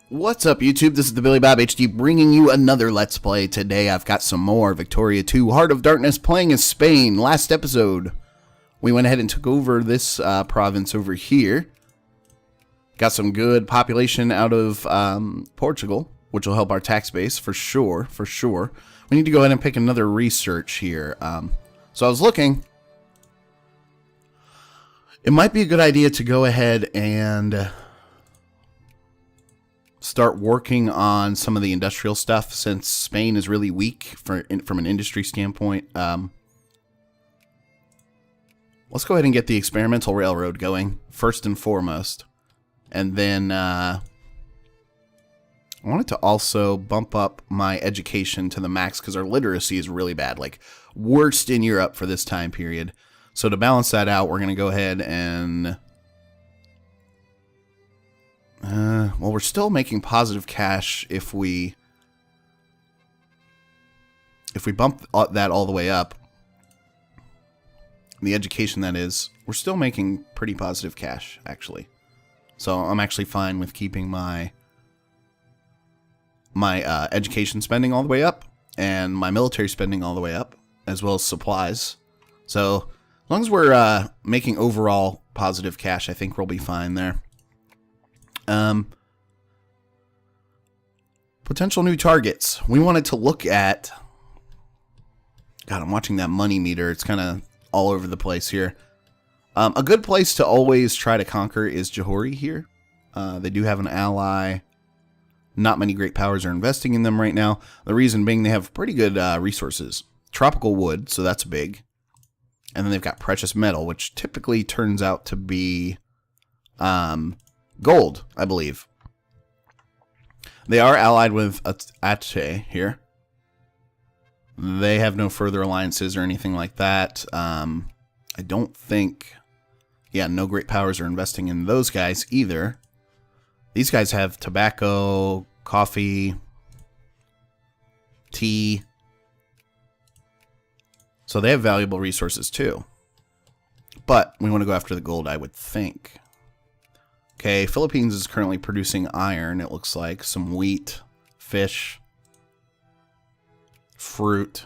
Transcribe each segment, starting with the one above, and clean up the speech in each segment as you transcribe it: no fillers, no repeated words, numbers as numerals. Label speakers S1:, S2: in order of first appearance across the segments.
S1: What's up, YouTube? This is TheBillyBobHD bringing you another Let's Play. Today I've got some more Victoria 2 Heart of Darkness playing as Spain. Last episode, we went ahead and took over this province over here. Got some good population out of Portugal, which will help our tax base for sure, We need to go ahead and pick another research here. So I was looking. It might be a good idea to go ahead and start working on some of the industrial stuff since Spain is really weak from an industry standpoint. Let's go ahead and get the experimental railroad going first and foremost. And then I wanted to also bump up my education to the max because our literacy is really bad, like worst in Europe for this time period. So to balance that out, we're going to go ahead and well, we're still making positive cash if we bump that all the way up. The education, that is, we're still making pretty positive cash, actually. So I'm actually fine with keeping my education spending all the way up and my military spending all the way up, as well as supplies. So as long as we're making overall positive cash, I think we'll be fine there. Potential new targets. We wanted to look at... God, I'm watching that money meter. It's kind of all over the place here. A good place to always try to conquer is Johori here. They do have an ally. Not many great powers are investing in them right now. The reason being they have pretty good resources. Tropical wood, so that's big. And then they've got precious metal, which typically turns out to be gold, I believe. They are allied with Aceh here. They have no further alliances or anything like that. I don't think... Yeah, no great powers are investing in those guys either. These guys have tobacco, coffee, tea. So they have valuable resources too. But we want to go after the gold, I would think. Okay, Philippines is currently producing iron, it looks like. Some wheat, fish, fruit.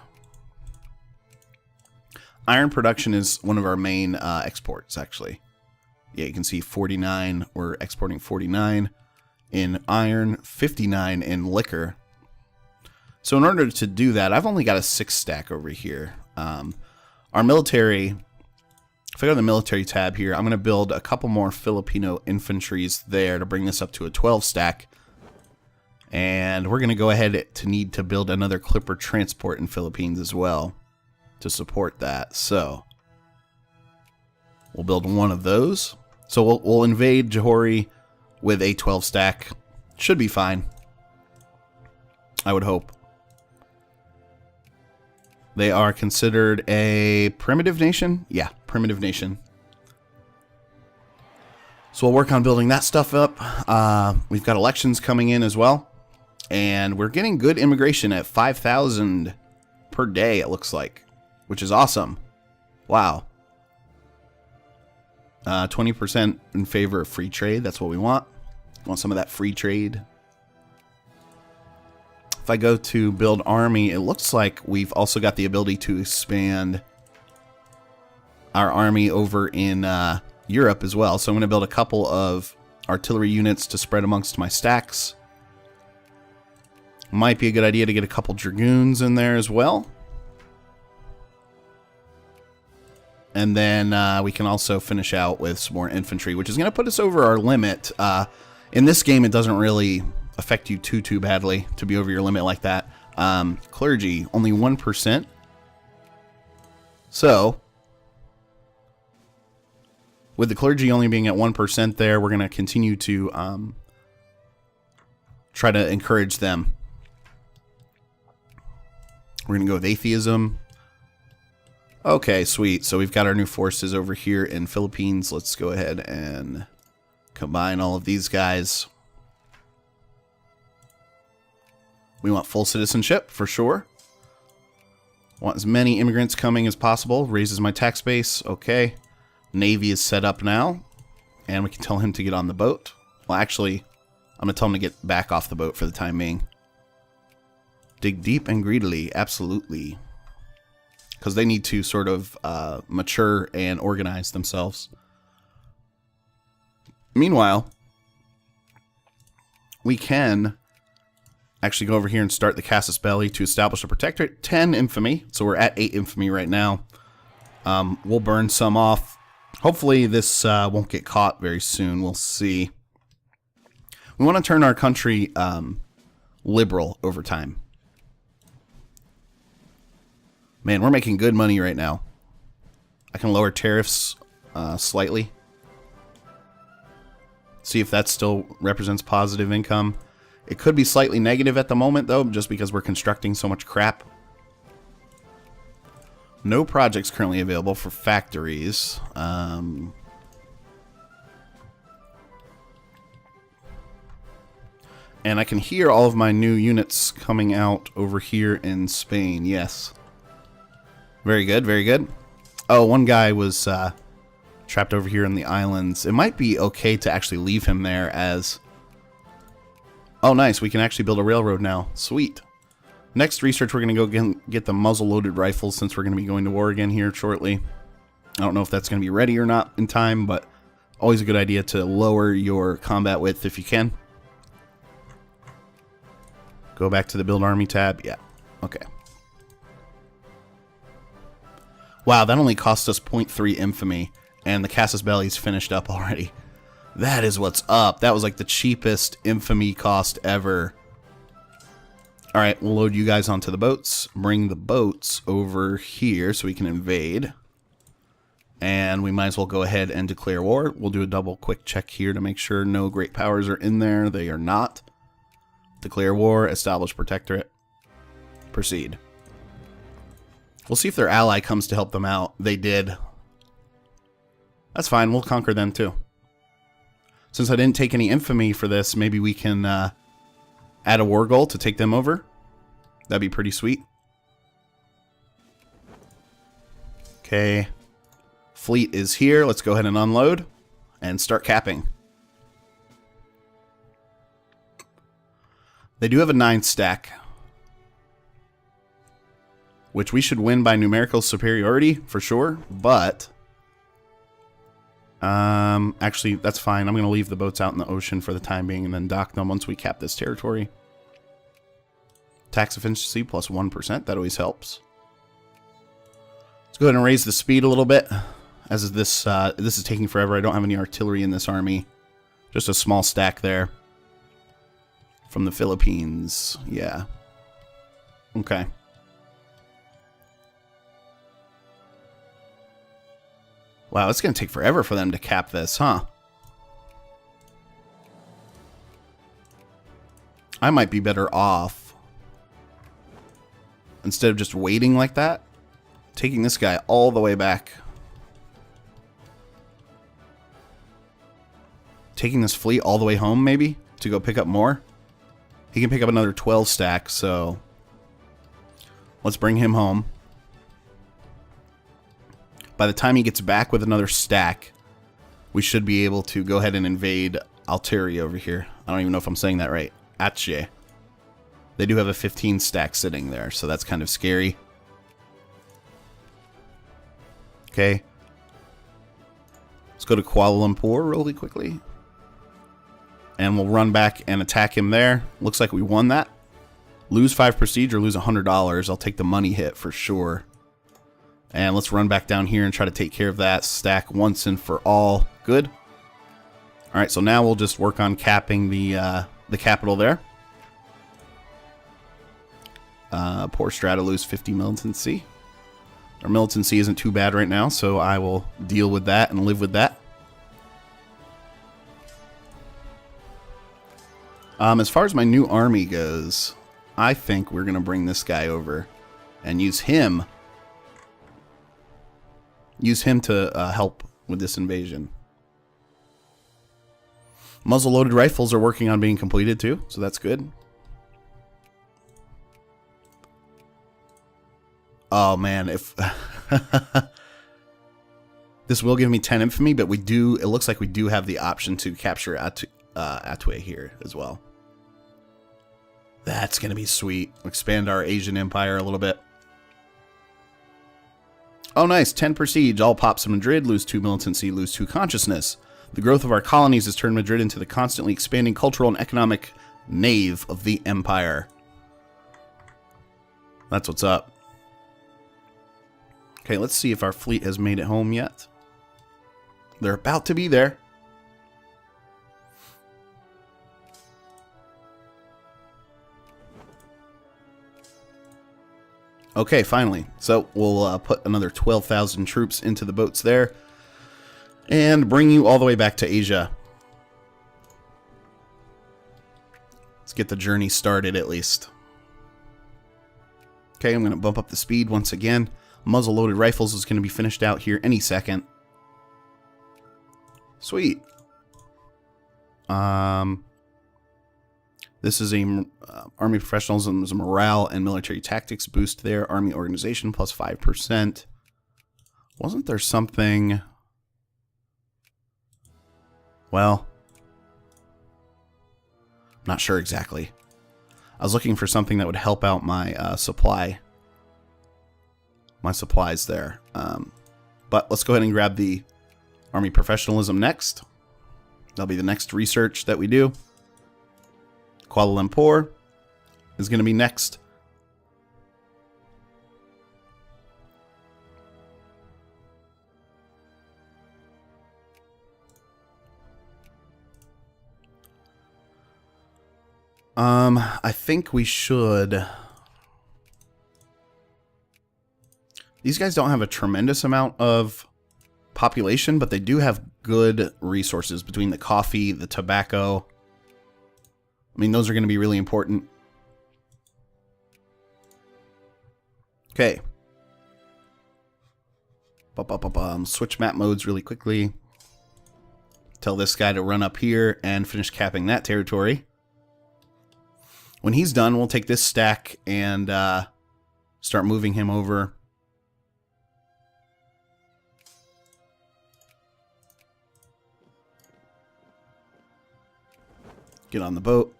S1: Iron production is one of our main exports, actually. Yeah, you can see 49. We're exporting 49 in iron, 59 in liquor. So in order to do that, I've only got a 6 stack over here. Our military... If I go to the military tab here, I'm going to build a couple more Filipino infantries there to bring this up to a 12 stack. And we're going to go ahead to need to build another Clipper transport in Philippines as well to support that. So we'll build one of those. So we'll invade Johori with a 12 stack. Should be fine, I would hope. They are considered a primitive nation? Yeah, primitive nation. So we'll work on building that stuff up. We've got elections coming in as well. And we're getting good immigration at 5,000 per day, it looks like. Which is awesome. Wow. 20% in favor of free trade. That's what we want. Want some of that free trade. If I go to build army, it looks like we've also got the ability to expand our army over in Europe as well. So I'm going to build a couple of artillery units to spread amongst my stacks. Might be a good idea to get a couple dragoons in there as well. And then we can also finish out with some more infantry, which is going to put us over our limit. In this game, it doesn't really affect you too badly to be over your limit like that. Clergy, only 1%. So, with the clergy only being at 1% there, we're going to continue to try to encourage them. We're going to go with atheism. Okay, sweet. So we've got our new forces over here in Philippines. Let's go ahead and combine all of these guys. We want full citizenship, for sure. Want as many immigrants coming as possible. Raises my tax base. Okay. Navy is set up now. And we can tell him to get on the boat. Well, actually, I'm going to tell them to get back off the boat for the time being. Dig deep and greedily, absolutely. Because they need to sort of mature and organize themselves. Meanwhile, we can actually go over here and start the Casus Belli to establish a protectorate. 10 infamy, so we're at 8 infamy right now. We'll burn some off. Hopefully this won't get caught very soon. We'll see. We want to turn our country liberal over time. Man, we're making good money right now. I can lower tariffs slightly. See if that still represents positive income. It could be slightly negative at the moment, though, just because we're constructing so much crap. No projects currently available for factories. And I can hear all of my new units coming out over here in Spain. Yes. Very good, very good. Oh, one guy was trapped over here in the islands. It might be okay to actually leave him there as... Oh, nice. We can actually build a railroad now. Sweet. Next research, we're going to go get the muzzle-loaded rifles since we're going to be going to war again here shortly. I don't know if that's going to be ready or not in time, but always a good idea to lower your combat width if you can. Go back to the Build Army tab. Yeah. Okay. Wow, that only cost us 0.3 infamy, and the Casus Belli's finished up already. That is what's up. That was like the cheapest infamy cost ever. Alright, we'll load you guys onto the boats. Bring the boats over here so we can invade. And we might as well go ahead and declare war. We'll do a double quick check here to make sure no great powers are in there. They are not. Declare war, establish protectorate. Proceed. We'll see if their ally comes to help them out. They did. That's fine. We'll conquer them too. Since I didn't take any infamy for this, maybe we can add a war goal to take them over. That'd be pretty sweet. Okay. Fleet is here. Let's go ahead and unload and start capping. They do have a 9 stack, which we should win by numerical superiority for sure, but actually that's fine. I'm going to leave the boats out in the ocean for the time being and then dock them once we cap this territory. Tax efficiency plus 1%, that always helps. Let's go ahead and raise the speed a little bit, as this is taking forever. I don't have any artillery in this army, just a small stack there from the Philippines. Yeah. Okay. Wow, it's going to take forever for them to cap this, huh? I might be better off, instead of just waiting like that, taking this guy all the way back. Taking this fleet all the way home, maybe, to go pick up more. He can pick up another 12 stack, so let's bring him home. By the time he gets back with another stack, we should be able to go ahead and invade Alteri over here. I don't even know if I'm saying that right. Atche. They do have a 15 stack sitting there, so that's kind of scary. Okay. Let's go to Kuala Lumpur really quickly. And we'll run back and attack him there. Looks like we won that. Lose 5 prestige or lose $100. I'll take the money hit for sure. And let's run back down here and try to take care of that stack once and for all. Good. Alright, so now we'll just work on capping the capital there. Poor Strata lose 50 militancy. Our militancy isn't too bad right now, so I will deal with that and live with that. As far as my new army goes, I think we're going to bring this guy over and use him to help with this invasion. Muzzle-loaded rifles are working on being completed too, so that's good. Oh man, if this will give me 10 infamy, but it looks like we do have the option to capture Atway here as well. That's going to be sweet. Expand our Asian empire a little bit. Oh, nice. 10 prestige. All pops in Madrid. Lose 2 militancy. Lose 2 consciousness. The growth of our colonies has turned Madrid into the constantly expanding cultural and economic nave of the empire. That's what's up. Okay, let's see if our fleet has made it home yet. They're about to be there. Okay, finally. So we'll put another 12,000 troops into the boats there and bring you all the way back to Asia. Let's get the journey started at least. Okay, I'm going to bump up the speed once again. Muzzle-loaded rifles is going to be finished out here any second. Sweet. This is a Army Professionalism, is a morale and military tactics boost there. Army organization plus 5%. Wasn't there something... Well, I'm not sure exactly. I was looking for something that would help out my supplies there. But let's go ahead and grab the Army Professionalism next. That'll be the next research that we do. Kuala Lumpur is going to be next. I think we should... These guys don't have a tremendous amount of population, but they do have good resources between the coffee, the tobacco. I mean, those are going to be really important. Okay. Switch map modes really quickly. Tell this guy to run up here and finish capping that territory. When he's done, we'll take this stack and start moving him over. Get on the boat.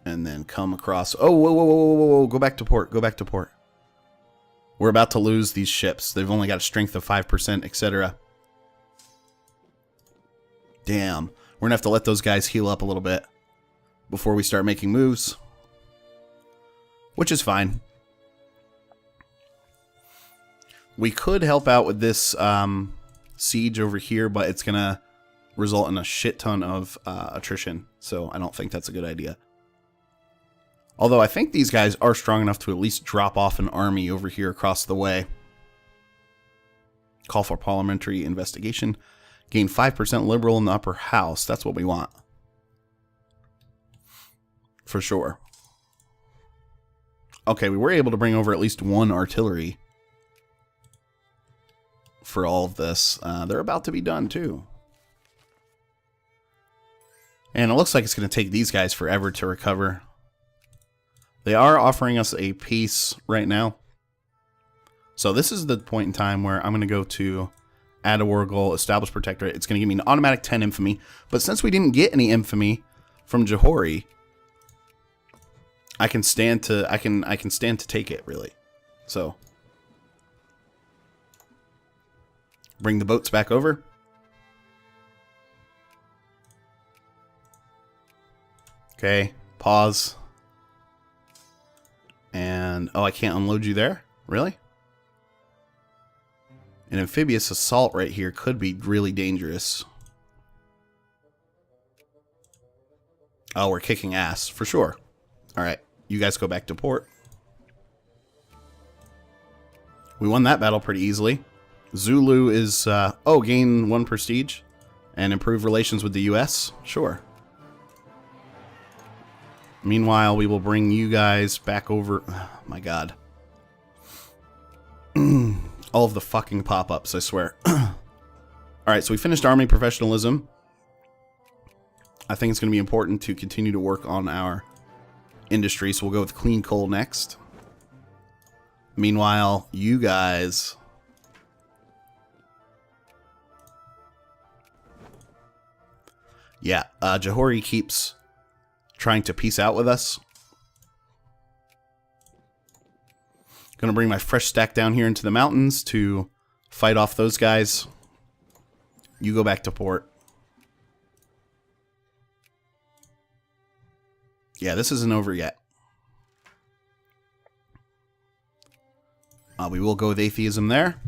S1: And then come across... Oh, whoa. Go back to port. Go back to port. We're about to lose these ships. They've only got a strength of 5%, etc. Damn. We're going to have to let those guys heal up a little bit before we start making moves. Which is fine. We could help out with this siege over here, but it's going to result in a shit ton of attrition. So I don't think that's a good idea. Although I think these guys are strong enough to at least drop off an army over here across the way. Call for parliamentary investigation. Gain 5% liberal in the upper house. That's what we want. For sure. Okay, we were able to bring over at least one artillery for all of this. They're about to be done too. And it looks like it's going to take these guys forever to recover. They are offering us a peace right now. So this is the point in time where I'm going to go to add a war goal, establish protectorate. It's going to give me an automatic 10 infamy. But since we didn't get any infamy from Johori, I can stand to take it, really. So bring the boats back over. Okay, pause. And oh, I can't unload you there? Really? An amphibious assault right here could be really dangerous. Oh, we're kicking ass for sure. All right, you guys go back to port. We won that battle pretty easily. Zulu is, gain 1 prestige and improve relations with the US. Sure. Meanwhile, we will bring you guys back over. Oh, my God. All of the fucking pop-ups, I swear. Alright, so we finished Army Professionalism. I think it's going to be important to continue to work on our industry, so we'll go with clean coal next. Meanwhile, you guys... Yeah, Johori keeps trying to peace out with us. Gonna bring my fresh stack down here into the mountains to fight off those guys. You go back to port. Yeah, this isn't over yet. We will go with atheism there.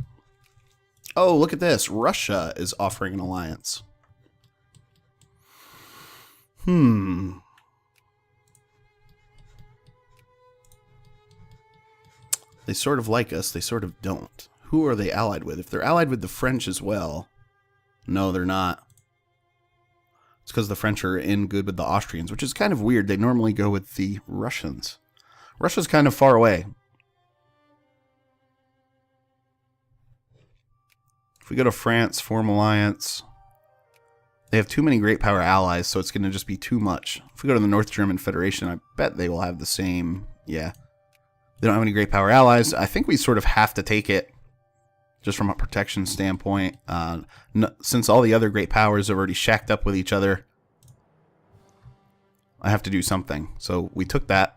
S1: Oh, look at this. Russia is offering an alliance. They sort of like us. They sort of don't. Who are they allied with? If they're allied with the French as well. No, they're not. It's because the French are in good with the Austrians, which is kind of weird. They normally go with the Russians. Russia's kind of far away. If we go to France, form alliance. They have too many great power allies, so it's going to just be too much. If we go to the North German Federation, I bet they will have the same. Yeah. They don't have any great power allies. I think we sort of have to take it just from a protection standpoint. Since all the other great powers have already shacked up with each other, I have to do something. So we took that.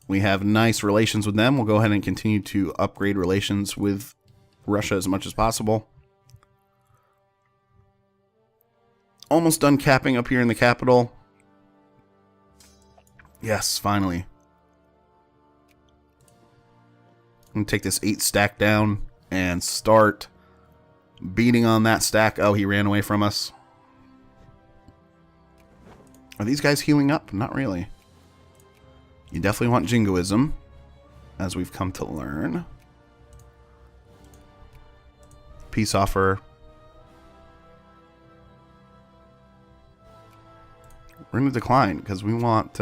S1: We have nice relations with them. We'll go ahead and continue to upgrade relations with Russia as much as possible. Almost done capping up here in the capital. Yes, finally. I'm going to take this 8 stack down and start beating on that stack. Oh, he ran away from us. Are these guys healing up? Not really. You definitely want jingoism, as we've come to learn. Peace offer. We're going to decline because we want...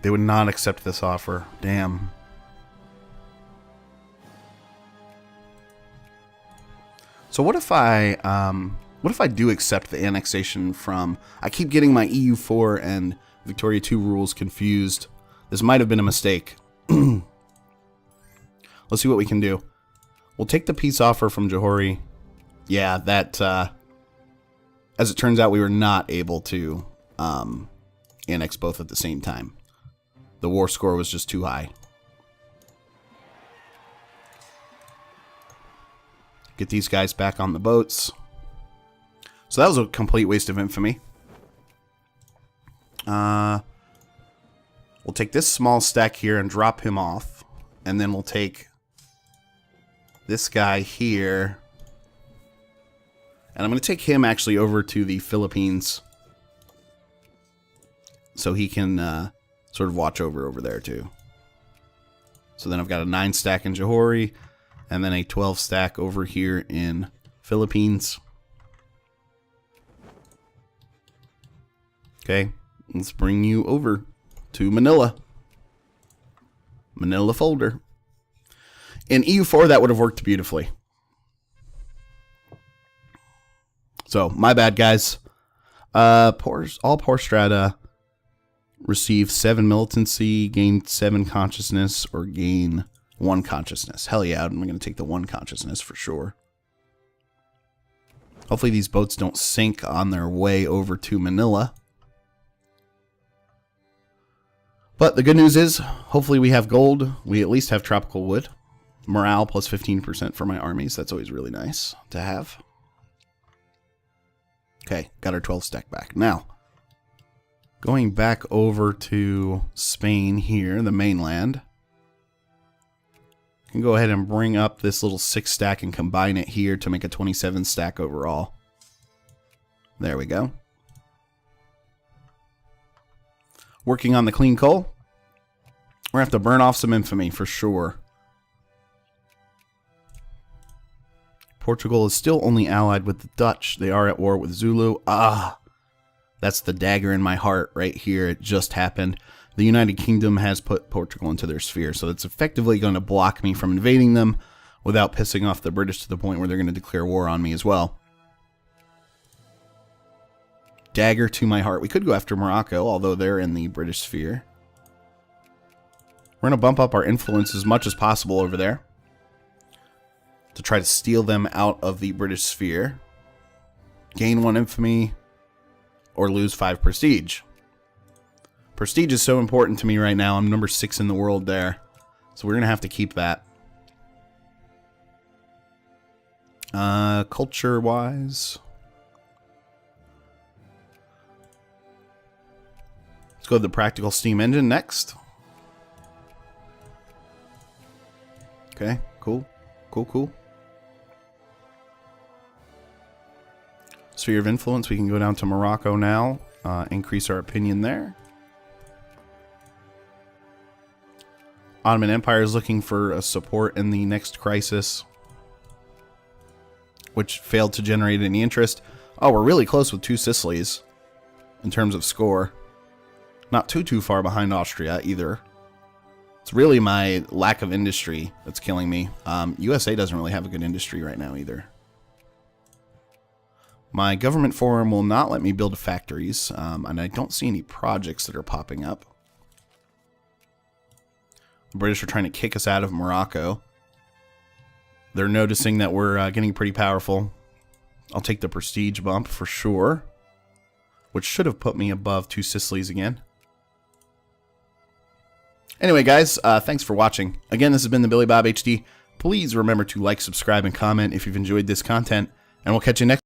S1: They would not accept this offer. Damn. So what if I do accept the annexation from... I keep getting my EU4 and Victoria 2 rules confused. This might have been a mistake. Let's see what we can do. We'll take the peace offer from Johori. Yeah, that... as it turns out, we were not able to annex both at the same time. The war score was just too high. Get these guys back on the boats. So that was a complete waste of infamy. We'll take this small stack here and drop him off. And then we'll take this guy here. And I'm going to take him actually over to the Philippines. So he can... sort of watch over there too. So then I've got a 9 stack in Johori, and then a 12 stack over here in Philippines. Okay, let's bring you over to Manila. Manila folder. In EU4, that would have worked beautifully. So, my bad, guys. All poor strata receive 7 militancy, gain 7 consciousness, or gain 1 consciousness. Hell yeah, I'm going to take the 1 consciousness for sure. Hopefully these boats don't sink on their way over to Manila. But the good news is, hopefully we have gold. We at least have tropical wood. Morale plus 15% for my armies. That's always really nice to have. Okay, got our 12 stack back. Now, going back over to Spain here, the mainland. I can go ahead and bring up this little 6 stack and combine it here to make a 27 stack overall. There we go. Working on the clean coal. We're going to have to burn off some infamy for sure. Portugal is still only allied with the Dutch. They are at war with Zulu. That's the dagger in my heart right here. It just happened. The United Kingdom has put Portugal into their sphere, so it's effectively going to block me from invading them without pissing off the British to the point where they're going to declare war on me as well. Dagger to my heart. We could go after Morocco, although they're in the British sphere. We're going to bump up our influence as much as possible over there to try to steal them out of the British sphere. Gain 1 infamy or lose 5 prestige. Prestige is so important to me right now. I'm number 6 in the world there. So we're going to have to keep that. Culture-wise, let's go to the practical steam engine next. Okay, cool. Cool. Sphere of influence, we can go down to Morocco now. Increase our opinion there. Ottoman Empire is looking for a support in the next crisis, which failed to generate any interest. Oh, we're really close with 2 Sicilies in terms of score. Not too far behind Austria either. It's really my lack of industry that's killing me. USA doesn't really have a good industry right now either. My government forum will not let me build factories, and I don't see any projects that are popping up. The British are trying to kick us out of Morocco. They're noticing that we're getting pretty powerful. I'll take the prestige bump for sure, which should have put me above 2 Sicilies again. Anyway, guys, thanks for watching. Again, this has been the Billy Bob HD. Please remember to like, subscribe, and comment if you've enjoyed this content, and we'll catch you next time.